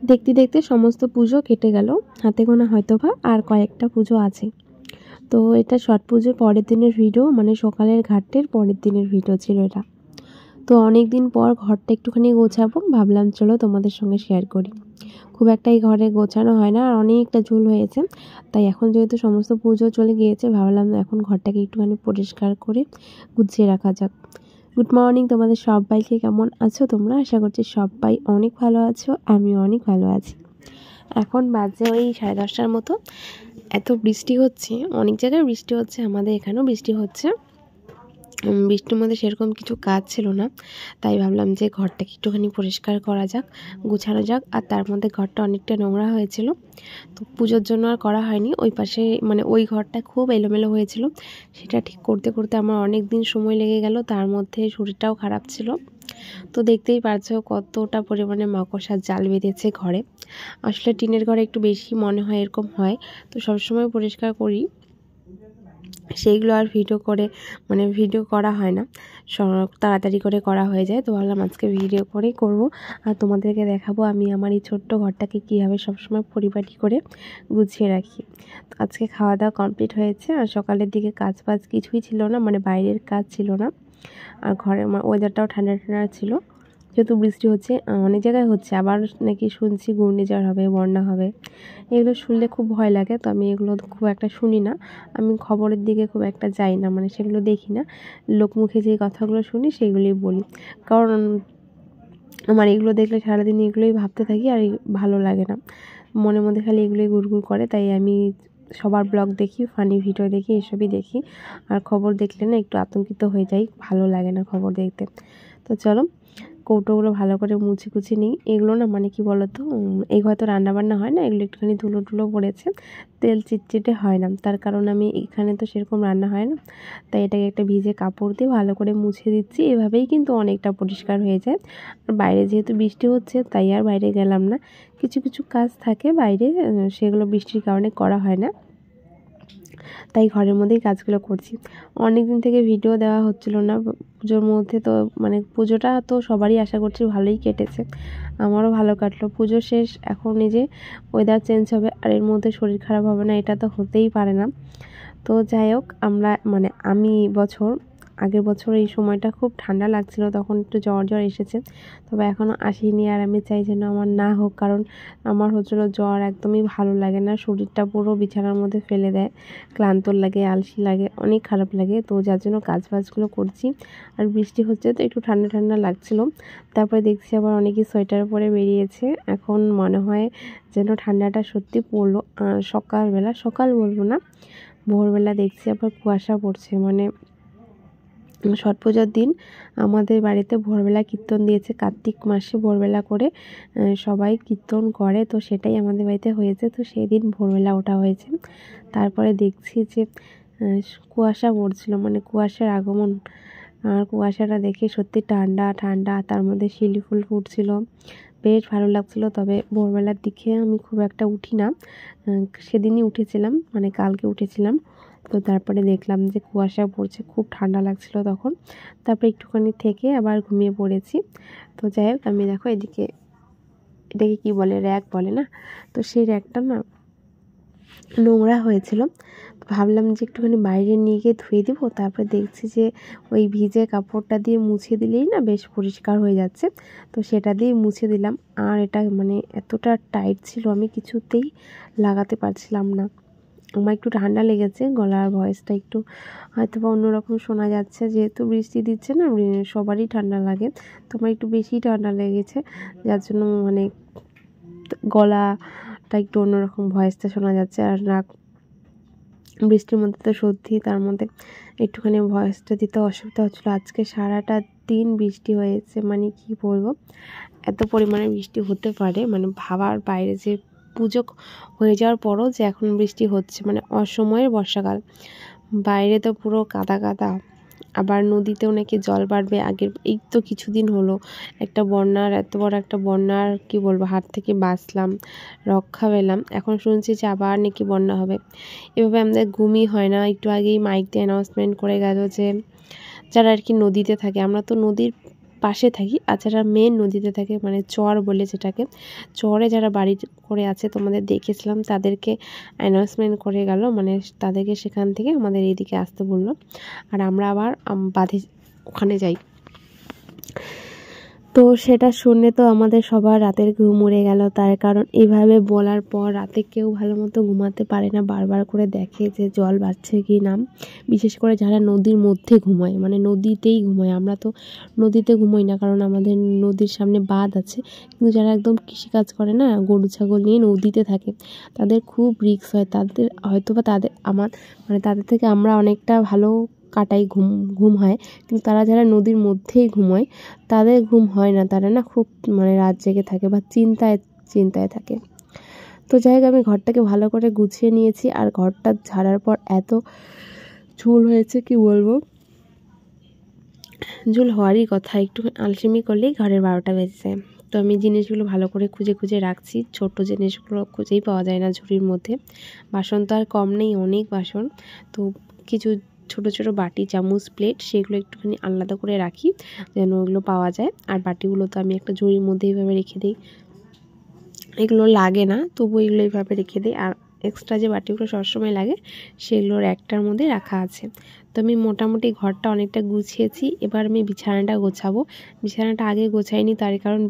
দেখতে দেখতে সমস্ত পুজো কেটে গেল, হাতে গোনা হয়তোবা আর কয়েকটা পুজো আছে। তো এটা ছট পুজোর পরের দিনের ভিডিও, মানে সকালের ঘাটের পরের দিনের ভিডিও ছিল এটা। তো অনেক দিন পর ঘরটা একটুখানি গোছাবো, ভাবলাম চলো তোমাদের সঙ্গে শেয়ার করি। খুব একটা এই ঘরে গোছানো হয় না, আর অনেকটা ঝুল হয়েছে, তাই এখন যেহেতু সমস্ত পুজো চলে গিয়েছে ভাবলাম এখন ঘরটাকে একটুখানি পরিষ্কার করে গুছিয়ে রাখা যাক। গুড মর্নিং তোমাদের সবাইকে, কেমন আছো তোমরা? আশা করছি সবাই অনেক ভালো আছো, আমিও অনেক ভালো আছি। এখন বাজে ওই 10:30টার মতো। এত বৃষ্টি হচ্ছে, অনেক জায়গায় বৃষ্টি হচ্ছে, আমাদের এখানেও বৃষ্টি হচ্ছে। বৃষ্টির মধ্যে সেরকম কিছু কাজ ছিল না, তাই ভাবলাম যে ঘরটাকে একটুখানি পরিষ্কার করা যাক, গুছানো যাক। আর তার মধ্যে ঘরটা অনেকটা নোংরা হয়েছিল, তো পুজোর জন্য আর করা হয়নি। ওই পাশে মানে ওই ঘরটা খুব এলোমেলো হয়েছিল, সেটা ঠিক করতে করতে আমার অনেক দিন সময় লেগে গেল, তার মধ্যে শরীরটাও খারাপ ছিল। তো দেখতেই পারছো কতটা পরিমাণে মাকড়সার জাল বেঁধেছে ঘরে। আসলে টিনের ঘরে একটু বেশি মনে হয় এরকম হয়, তো সবসময় পরিষ্কার করি, সেইগুলো আর ভিডিও করা হয় না, তাড়াতাড়ি করে করা হয়ে যায়। তো ভাবলাম আজকে ভিডিও করেই করব, আর তোমাদেরকে দেখাবো আমি আমার এই ছোট্ট ঘরটাকে কীভাবে সবসময় পরিপাটি করে গুছিয়ে রাখি। তো আজকে খাওয়া দাওয়া কমপ্লিট হয়েছে, আর সকালের দিকে কাজ বাজ কিছুই ছিল না, মানে বাইরের কাজ ছিল না। আর ঘরের ওয়েদারটাও ঠান্ডা ঠান্ডা ছিল, যেহেতু বৃষ্টি হচ্ছে, অনেক জায়গায় হচ্ছে, আবার নাকি শুনছি ঘূর্ণিঝড় হবে, বন্যা হবে। এগুলো শুনলে খুব ভয় লাগে, তো আমি এগুলো খুব একটা শুনি না। আমি খবরের দিকে খুব একটা যাই না, মানে সেগুলো দেখি না। লোকমুখে যে কথাগুলো শুনি সেগুলোই বলি, কারণ আমার এগুলো দেখলে সারাদিন এগুলোই ভাবতে থাকি, আর ভালো লাগে না, মনের মধ্যে খালি এগুলোই ঘুরঘুর করে। তাই আমি সবার ব্লগ দেখি, ফানি ভিডিও দেখি, এসবই দেখি। আর খবর দেখলে না একটু আতঙ্কিত হয়ে যাই, ভালো লাগে না খবর দেখতে। তো চলো কৌটোগুলো ভালো করে মুছে কুচি নিই। এগুলো না মানে কি বলো তো, এই হয়তো রান্নাবান্না হয় না, এগুলো একটুখানি ধুলো টুলো পড়েছে, তেল চিটচিটে হয় না, তার কারণ আমি এখানে তো সেরকম রান্না হয় না, তাই এটাকে একটা ভিজে কাপড় দিয়ে ভালো করে মুছে দিচ্ছি। এভাবেই কিন্তু অনেকটা পরিষ্কার হয়ে যায়। আর বাইরে যেহেতু বৃষ্টি হচ্ছে তাই আর বাইরে গেলাম না, কিছু কিছু কাজ থাকে বাইরে, সেগুলো বৃষ্টির কারণে করা হয় না, তাই ঘরের মধ্যেই কাজগুলো করছি। অনেক দিন থেকে ভিডিও দেওয়া হচ্ছিল না পুজোর মধ্যে, তো মানে পুজোটা তো সবারই আশা করছি ভালোই কেটেছে, আমারও ভালো কাটলো। পুজো শেষ, এখন এই যে ওয়েদার চেঞ্জ হবে, আর এর মধ্যে শরীর খারাপ হবে না, এটা তো হতেই পারে না। তো যাই হোক, আমি আগের বছর এই সময়টা খুব ঠান্ডা লাগছিল, তখন একটু জ্বর এসেছে, তবে এখনও আসেনি। আর আমি চাই যেন আমার না হোক, কারণ আমার হচ্ছিল জ্বর, একদমই ভালো লাগে না, শরীরটা পুরো বিছানার মধ্যে ফেলে দেয়, ক্লান্ত লাগে, আলসি লাগে, অনেক খারাপ লাগে। তো যার জন্য কাজবাজগুলো করছি। আর বৃষ্টি হচ্ছে তো একটু ঠান্ডা ঠান্ডা লাগছিল, তারপরে দেখছি আবার অনেকে সোয়েটার পরে বেরিয়েছে। এখন মনে হয় যেন ঠান্ডাটা সত্যি পড়লো। সকাল বলবো না, ভোরবেলা দেখছি আবার কুয়াশা পড়ছে, মানে ছট পূজার দিন আমাদের বাড়িতে ভোরবেলা কীর্তন দিয়েছে, কার্তিক মাসে ভোরবেলা করে সবাই কীর্তন করে, তো সেটাই আমাদের বাড়িতে হয়েছে, তো সেই দিন ভোরবেলা ওঠা হয়েছে। তারপরে দেখছি যে কুয়াশা পড়ছিল, মানে কুয়াশার আগমন, আর কুয়াশাটা দেখে সত্যি ঠান্ডা ঠান্ডা, তার মধ্যে শিউলি ফুল ফুটছিল, বেশ ভালো লাগছিলো। তবে ভোরবেলার দিকে আমি খুব একটা উঠি না, সেদিনই উঠেছিলাম, মানে কালকে উঠেছিলাম। তো তারপরে দেখলাম যে কুয়াশা পড়ছে, খুব ঠান্ডা লাগছিল তখন, তারপরে একটুখানি থেকে আবার ঘুমিয়ে পড়েছি। তো যাই হোক, আমি দেখো এটাকে কি বলে, র্যাক বলে না, তো সেই র্যাকটা না নোংরা হয়েছিল, ভাবলাম যে একটুখানি বাইরে নিয়ে গিয়ে ধুয়ে দিব। তারপরে দেখছি যে ওই ভিজে কাপড়টা দিয়ে মুছে দিলেই না বেশ পরিষ্কার হয়ে যাচ্ছে, তো সেটা দিয়ে মুছে দিলাম। আর এটা মানে এতটা টাইট ছিল, আমি কিছুতেই লাগাতে পারছিলাম না। আমার একটু ঠান্ডা লেগেছে, গলার ভয়েসটা একটু হয়তো বা অন্যরকম শোনা যাচ্ছে, যেহেতু বৃষ্টি দিচ্ছে না, সবারই ঠান্ডা লাগে, তো আমার একটু বেশি ঠান্ডা লেগেছে, যার জন্য মানে গলাটা একটু অন্যরকম ভয়েসটা শোনা যাচ্ছে। আর নাক, বৃষ্টির মধ্যে তো সত্যি, তার মধ্যে একটুখানি ভয়েসটা দিতে অসুবিধা হচ্ছিলো। আজকে সারাটা দিন বৃষ্টি হয়েছে, মানে কি বলবো, এত পরিমাণে বৃষ্টি হতে পারে, মানে ভাবার বাইরে, যে পুজো হয়ে যাওয়ার পরও যে এখন বৃষ্টি হচ্ছে, মানে অসময়ের বর্ষাকাল, বাইরে তো পুরো কাদা কাদা। আবার নদীতেও নাকি জল বাড়বে, এই তো কিছুদিন হলো এত বড় একটা বন্যার কি বলবো হাত থেকে বাঁচলাম, রক্ষা পেলাম, এখন শুনছি যে আবার নাকি বন্যা হবে। এভাবে আমাদের ঘুমই হয় না। একটু আগেই মাইক দিয়ে অ্যানাউন্সমেন্ট করে গেল যে যারা আর কি নদীতে থাকে, আমরা তো নদীর পাশে থাকি, আর যারা মেন নদীতে থাকে মানে চর বলে যেটাকে, চরে যারা বাড়ি করে আছে তোমাদের দেখেছিলাম, তাদেরকে অ্যানাউন্সমেন্ট করে গেল, মানে তাদেরকে সেখান থেকে আমাদের এইদিকে আসতে বললো, আর আমরা আবার বাঁধে ওখানে যাই। তো সেটা শুনে তো আমাদের সবার রাতের ঘুম উড়ে গেল, তার কারণ এইভাবে বলার পর রাতে কেউ ভালো মতো ঘুমাতে পারে না, বারবার করে দেখে যে জল বাড়ছে কি না। বিশেষ করে যারা নদীর মধ্যে ঘুমায়, মানে নদীতেই ঘুমায়, আমরা তো নদীতে ঘুমোই না, কারণ আমাদের নদীর সামনে বাঁধ আছে, কিন্তু যারা একদম কৃষিকাজ করে না, গরু ছাগল নিয়ে নদীতে থাকে, তাদের খুব রিস্ক হয়, তাদের হয়তো বা তাদের থেকে আমরা অনেকটা ভালো কাটাই, ঘুম হয়, কিন্তু তারা যারা নদীর মধ্যেই ঘুমোয় তাদের ঘুম হয় না, তারা না খুব মানে রাত জেগে থাকে বা চিন্তায় থাকে। তো যাই হোক, আমি ঘরটাকে ভালো করে গুছিয়ে নিয়েছি, আর ঘরটা ঝাড়ার পর এত ঝুল হয়েছে কি বলবো, ঝুল হওয়ারই কথা, একটু আলসেমি করলেই ঘরের 12টা বেজে যায়। তো আমি জিনিসগুলো ভালো করে খুঁজে রাখছি, ছোট জিনিসগুলো খুঁজেই পাওয়া যায় না ঝুড়ির মধ্যে। বাসন তো আর কম নেই, অনেক বাসন। তো কিছু ছোট ছোট বাটি, চামচ, প্লেট, সেগুলো একটুখানি আলাদা করে রাখি যেন ওগুলো পাওয়া যায়। আর বাটিগুলো তো আমি একটা ঝুড়ির মধ্যে এইভাবে রেখে দিই, এগুলো লাগে না তবু এগুলো এইভাবে রেখে দিই। আর এক্সট্রা যে বাটিগুলো সবসময় লাগে সেগুলোর একটার মধ্যে রাখা আছে। তো আমি মোটামুটি ঘরটা অনেকটা গুছিয়েছি, এবার আমি বিছানাটা গোছাবো। বিছানাটা আগে গোছাইনি, তার কারণ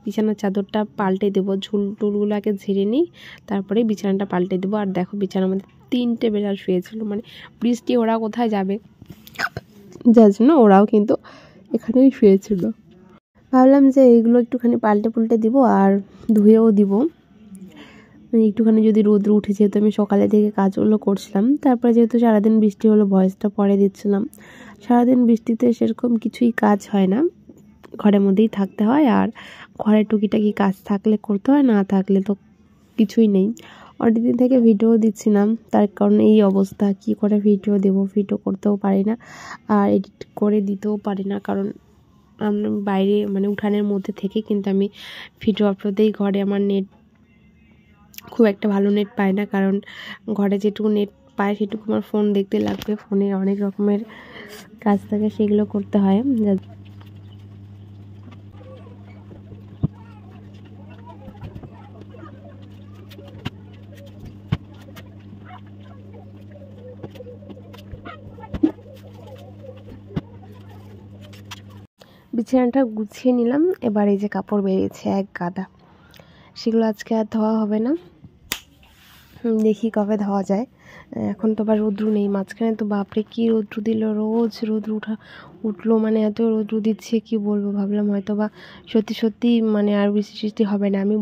বিছানার চাদরটা পাল্টে দেবো, ঝুল টুলগুলো আগে ঝেড়ে নিই, তারপরে বিছানাটা পাল্টে দেবো। আর দেখো বিছানার মধ্যে 3টে বিড়াল শুয়েছিল, মানে বৃষ্টি ওরা কোথায় যাবে, যার জন্য ওরাও কিন্তু এখানেই শুয়েছিল। ভাবলাম যে এইগুলো একটুখানি পাল্টে দিব আর ধুয়েও দিব, মানে একটুখানি যদি রোদ্র উঠে, যেহেতু আমি সকালে থেকে কাজগুলো করছিলাম, তারপরে যেহেতু সারাদিন বৃষ্টি হলো ভয়েসটা পরে দিচ্ছিলাম। সারাদিন বৃষ্টিতে সেরকম কিছুই কাজ হয় না, ঘরের মধ্যেই থাকতে হয়, আর ঘরে টুকিটাকি কাজ থাকলে করতে হয়, না থাকলে তো কিছুই নেই। অনেকদিন থেকে ভিডিও দিচ্ছিলাম, তার কারণে এই অবস্থা, কি করে ভিডিও দেবো, ভিডিও করতেও পারি না আর এডিট করে দিতেও পারি না, কারণ আমি বাইরে মানে উঠানের মধ্যে থেকে কিন্তু আমি ভিডিও আপলোড দিই। ঘরে আমার নেট খুব একটা ভালো নেট পায় না, কারণ ঘরে যেটুকু নেট পায় সেটুকু আমার ফোন দেখতে লাগবে, ফোনে অনেক রকমের কাজ থাকে, সেগুলো করতে হয়। বিছানাটা গুছিয়ে নিলাম, এবার এই যে কাপড় বেরিয়েছে এক গাদা, সেগুলো আজকে আর ধোয়া হবে না, দেখি কবে ধোয়া যায়। এখন তো আবার রৌদ্র নেই, মাঝখানে তো বাপরে কি রৌদ্র দিল, রোজ রৌদ্র উঠলো, মানে এত রৌদ্র দিচ্ছে কি বলবো। ভাবলাম হয়তো বা সত্যি মানে আর বৃষ্টি হবে না। আমি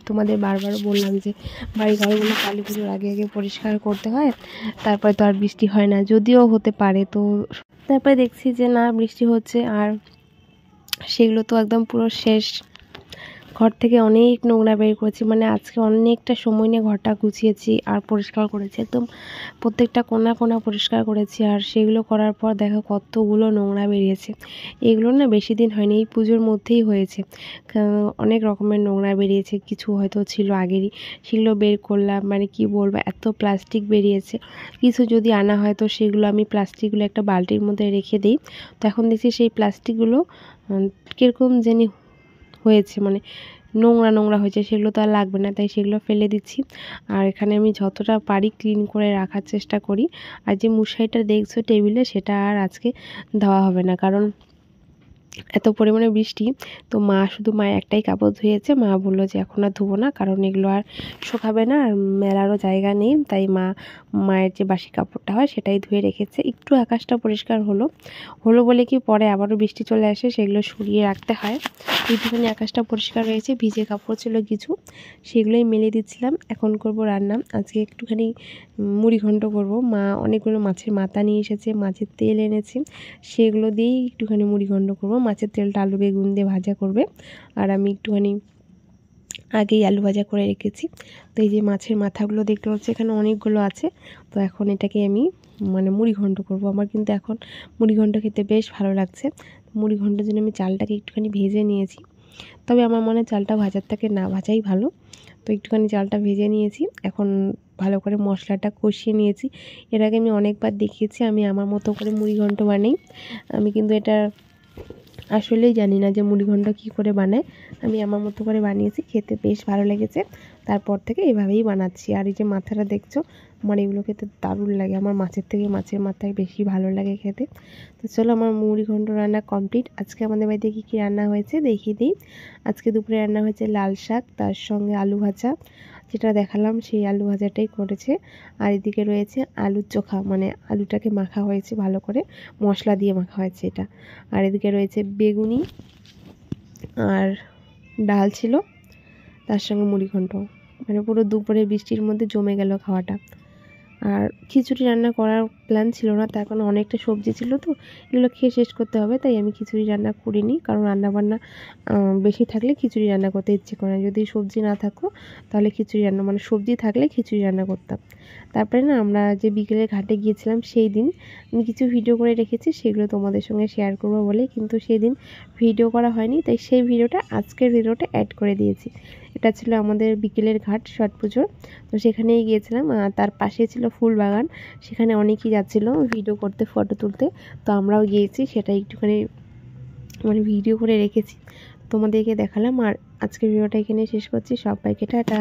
তোমাদের বারবার বললাম যে বাড়ি ঘরগুলো কালী পুজোর আগে পরিষ্কার করতে হয়, তারপরে তো আর বৃষ্টি হয় না, যদিও হতে পারে। তো তারপরে দেখছি যে না, বৃষ্টি হচ্ছে, আর সেগুলো তো একদম পুরো শেষ। ঘর থেকে অনেক নোংরা বের করেছি, মানে আজকে অনেকটা সময় নিয়ে ঘরটা গুছিয়েছি আর পরিষ্কার করেছি, একদম প্রত্যেকটা কোণা পরিষ্কার করেছি। আর সেগুলো করার পর দেখো কতগুলো নোংরা বেরিয়েছে। এগুলো না বেশি দিন হয়নি, এই পুজোর মধ্যেই হয়েছে, অনেক রকমের নোংরা বেরিয়েছে, কিছু হয়তো ছিল আগেরই, সেগুলো বের করলাম। মানে কি বলবো, এত প্লাস্টিক বেরিয়েছে, কিছু যদি আনা হয় তো সেগুলো আমি প্লাস্টিকগুলো একটা বালতির মধ্যে রেখে দিই। তো এখন দেখছি সেই প্লাস্টিকগুলো কীরকম জানি হয়েছে, মানে নোংরা হয়েছে, সেগুলো তো আর লাগবে না, তাই সেগুলো ফেলে দিচ্ছি। আর এখানে আমি যতটা পারি ক্লিন করে রাখার চেষ্টা করি। আর যে মশারিটা দেখছো টেবিলে, সেটা আর আজকে ধোয়া হবে না, কারণ এত পরিমাণে বৃষ্টি। তো মায়ের একটাই কাপড় ধুয়েছে, মা বললো যে এখন আর ধুবো না, কারণ এগুলো আর শুকাবে না, আর মেলারও জায়গা নেই, তাই মায়ের যে বাসি কাপড়টা হয় সেটাই ধুয়ে রেখেছে। একটু আকাশটা পরিষ্কার হলো বলে কি পরে আবারও বৃষ্টি চলে আসে, সেগুলো সরিয়ে রাখতে হয়। একটুখানি আকাশটা পরিষ্কার হয়েছে, ভিজে কাপড় ছিল কিছু, সেগুলোই মেলে দিচ্ছিলাম। এখন করব রান্না, আজকে একটুখানি মুড়ি ঘন্ট করবো। মা অনেকগুলো মাছের মাথা নিয়ে এসেছে, মাছের তেল এনেছে, সেগুলো দিয়েই একটুখানি মুড়ি ঘন্ট করবো। মাছের তেলটা আলু বেগুন দিয়ে ভাজা করবে, আর আমি একটুখানি আগেই আলু ভাজা করে রেখেছি। তো এই যে মাছের মাথাগুলো দেখতে পাচ্ছি, এখানে অনেকগুলো আছে। তো এখন এটাকে আমি মানে মুড়ি ঘন্ট করবো। আমার কিন্তু এখন মুড়ি ঘন্ট খেতে বেশ ভালো লাগছে। মুড়ি ঘন্টের জন্য আমি চালটাকে একটুখানি ভেজে নিয়েছি, তবে আমার মনে হয় চালটা ভাজার থেকে না ভাজাই ভালো। তো একটুখানি চালটা ভেজে নিয়েছি, এখন ভালো করে মশলাটা কষিয়ে নিয়েছি। এর আগে আমি অনেকবার দেখিয়েছি আমি আমার মতো করে মুড়ি ঘন্ট বানাই। আমি কিন্তু এটা আসলেই জানি না যে মুড়িঘণ্ট কী করে বানায়। আমি আমার মতো করে বানিয়েছি, খেতে বেশ ভালো লেগেছে। তারপর থেকে এভাবেই বানাচ্ছি। আর এই যে মাথাটা দেখছো, আমার এগুলো খেতে দারুণ লাগে। আমার মাছের থেকে মাছের মাথায় বেশি ভালো লাগে খেতে। তো চলো, আমার মুড়িঘণ্ট রান্না কমপ্লিট। আজকে আমাদের বাড়িতে কী কী রান্না হয়েছে দেখিয়ে দিই। আজকে দুপুরে রান্না হয়েছে লাল শাক, তার সঙ্গে আলু ভাজা, যেটা দেখালাম সেই আলু ভাজাটাই করেছে। আর এদিকে রয়েছে আলুর চোখা, মানে আলুটাকে মাখা হয়েছে ভালো করে, মশলা দিয়ে মাখা হয়েছে এটা। আর এদিকে রয়েছে বেগুনি আর ডাল ছিল, তার সঙ্গে মুড়িঘণ্ট। মানে পুরো দুপুরে বৃষ্টির মধ্যে জমে গেল খাওয়াটা। আর খিচুড়ি রান্না করার প্ল্যান ছিল না, তার কারণ অনেকটা সবজি ছিল, তো এগুলো খেয়ে শেষ করতে হবে, তাই আমি খিচুড়ি রান্না করিনি। কারণ রান্নাবান্না বেশি থাকলে খিচুড়ি রান্না করতে ইচ্ছে করে না। যদি সবজি না থাকতো তাহলে খিচুড়ি রান্না, মানে সবজি থাকলে খিচুড়ি রান্না করতাম। তারপরে না, আমরা যে বিকেলে ঘাটে গিয়েছিলাম সেই দিন আমি কিছু ভিডিও করে রেখেছি, সেগুলো তোমাদের সঙ্গে শেয়ার করবো বলে কিন্তু সেই দিন ভিডিও করা হয়নি, তাই সেই ভিডিওটা আজকের ভিডিওটা অ্যাড করে দিয়েছি। এটা ছিল আমাদের বিকেলের ঘাট ছট পুজোর। তো সেখানেই গিয়েছিলাম, তার পাশে ছিল ফুল বাগান, সেখানে অনেকেই যাচ্ছিলো ভিডিও করতে, ফটো তুলতে। তো আমরাও গিয়েছি, সেটা একটুখানি মানে ভিডিও করে রেখেছি, তোমাদেরকে দেখালাম। আর আজকের ভিডিওটা এখানে শেষ করছি। সবাইকে টাটা।